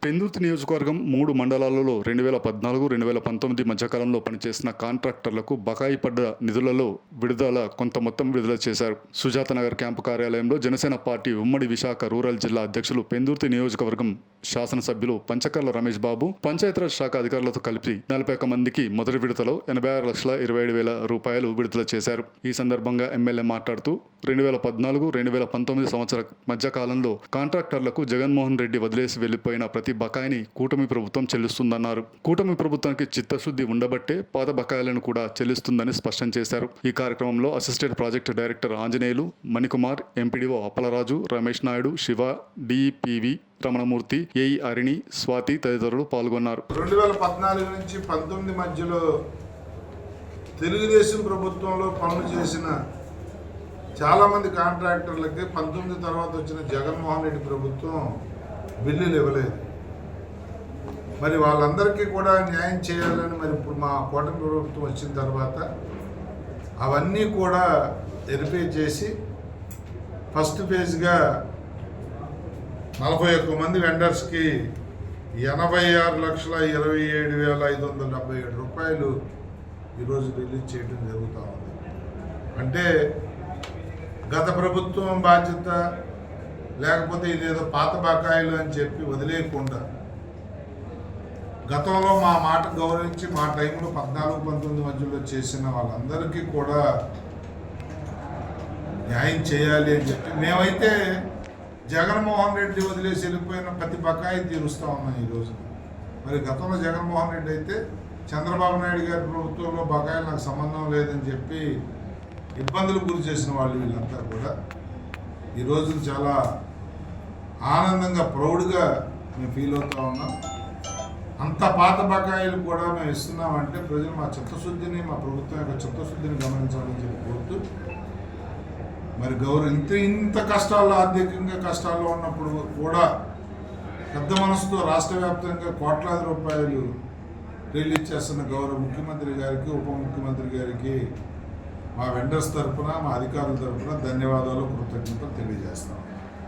పెందుర్తి నియోజకవర్గం 3 మండలాలలో 2014-2019 మధ్యకాలంలో పనిచేసిన కాంట్రాక్టర్లకు బకాయి పడ్డ నిధులలో కొంత మొత్తం విడుదల చేశారు. సుజాతనగర్ క్యాంపు కార్యాలయంలో జనసేన పార్టీ ఉమ్మడి విశాఖ రూరల్ జిల్లా అధ్యక్షులు, పెందుర్తి నియోజకవర్గం శాసనసభ్యులు పంచకర్ల రమేష్ బాబు పంచాయతీరాజ్ శాఖ అధికారులతో కలిపి 41 మందికి మొదటి విడతలో 86,27,000 రూపాయలు విడుదల చేశారు. ఈ సందర్భంగా ఎమ్మెల్యే మాట్లాడుతూ 2014-2019 సంవత్సర మధ్యకాలంలో కాంట్రాక్టర్లకు జగన్మోహన్ రెడ్డి వదిలేసి వెళ్లిపోయిన ప్రతి బకాయిని కూటమి ప్రభుత్వం చెల్లిస్తుందన్నారు. కూటమి ప్రభుత్వానికి చిత్తశుద్ధి ఉండబట్టే పాత బకాయిలను కూడా చెల్లిస్తుందని స్పష్టం చేశారు. ఈ కార్యక్రమంలో assistant project director Anjaneyulu, Manikumar, MPDO Appalaraju, Ramesh Naidu, Shiva, DPV Ramanamurthy, AE Arini, Swathi తదితరులు పాల్గొన్నారు. 2014 నుంచి 19 మధ్యలో తెలుగుదేశం ప్రభుత్వంలో పనులు చేసిన చాలామంది కాంట్రాక్టర్లకి 19 తర్వాత వచ్చిన జగన్మోహన్ రెడ్డి ప్రభుత్వం బిల్లులు ఇవ్వలేదు. మరి వాళ్ళందరికీ కూడా న్యాయం చేయాలని మరి ఇప్పుడు మా కూటమి ప్రభుత్వం వచ్చిన తర్వాత అవన్నీ కూడా వెరిఫై చేసి ఫస్ట్ ఫేజ్గా 41 మంది వెండర్స్కి 86,27,577 రూపాయలు ఈరోజు రిలీజ్ చేయడం జరుగుతూ ఉంది. అంటే గత ప్రభుత్వం బాధ్యత, లేకపోతే ఇదేదో పాత బకాయిలు అని చెప్పి వదిలేయకుండా గతంలో మా మాట గౌరవించి మా టైంలో 14-19 మధ్యలో చేసిన వాళ్ళందరికీ కూడా న్యాయం చేయాలి అని చెప్పి మేమైతే జగన్మోహన్ రెడ్డి వదిలేసి వెళ్ళిపోయిన ప్రతి బకాయి తీరుస్తూ ఉన్నాం ఈరోజు. మరి గతంలో జగన్మోహన్ రెడ్డి అయితే చంద్రబాబు నాయుడు గారి ప్రభుత్వంలో బకాయిలు నాకు సంబంధం లేదని చెప్పి ఇబ్బందులు గురి చేసిన వాళ్ళు వీళ్ళంతా కూడా ఈరోజు చాలా ఆనందంగా, ప్రౌడ్గా మేము ఫీల్ అవుతూ ఉన్నాం. అంత పాత బకాయిలు కూడా మేము ఇస్తున్నామంటే ప్రజలు మా చిత్తశుద్ధిని, మా ప్రభుత్వం యొక్క చిత్తశుద్ధిని గమనించాలని చెప్పి కోరుతూ, మరి ఇంత కష్టాల్లో, ఆర్థికంగా కష్టాల్లో ఉన్నప్పుడు కూడా పెద్ద మనసుతో రాష్ట్ర వ్యాప్తంగా కోట్లాది రూపాయలు రిలీజ్ చేస్తున్న గౌరవ ముఖ్యమంత్రి గారికి, ఉప ముఖ్యమంత్రి గారికి మా వెండర్స్ తరఫున, మా అధికారుల తరఫున ధన్యవాదాలు, కృతజ్ఞతలు తెలియజేస్తాం.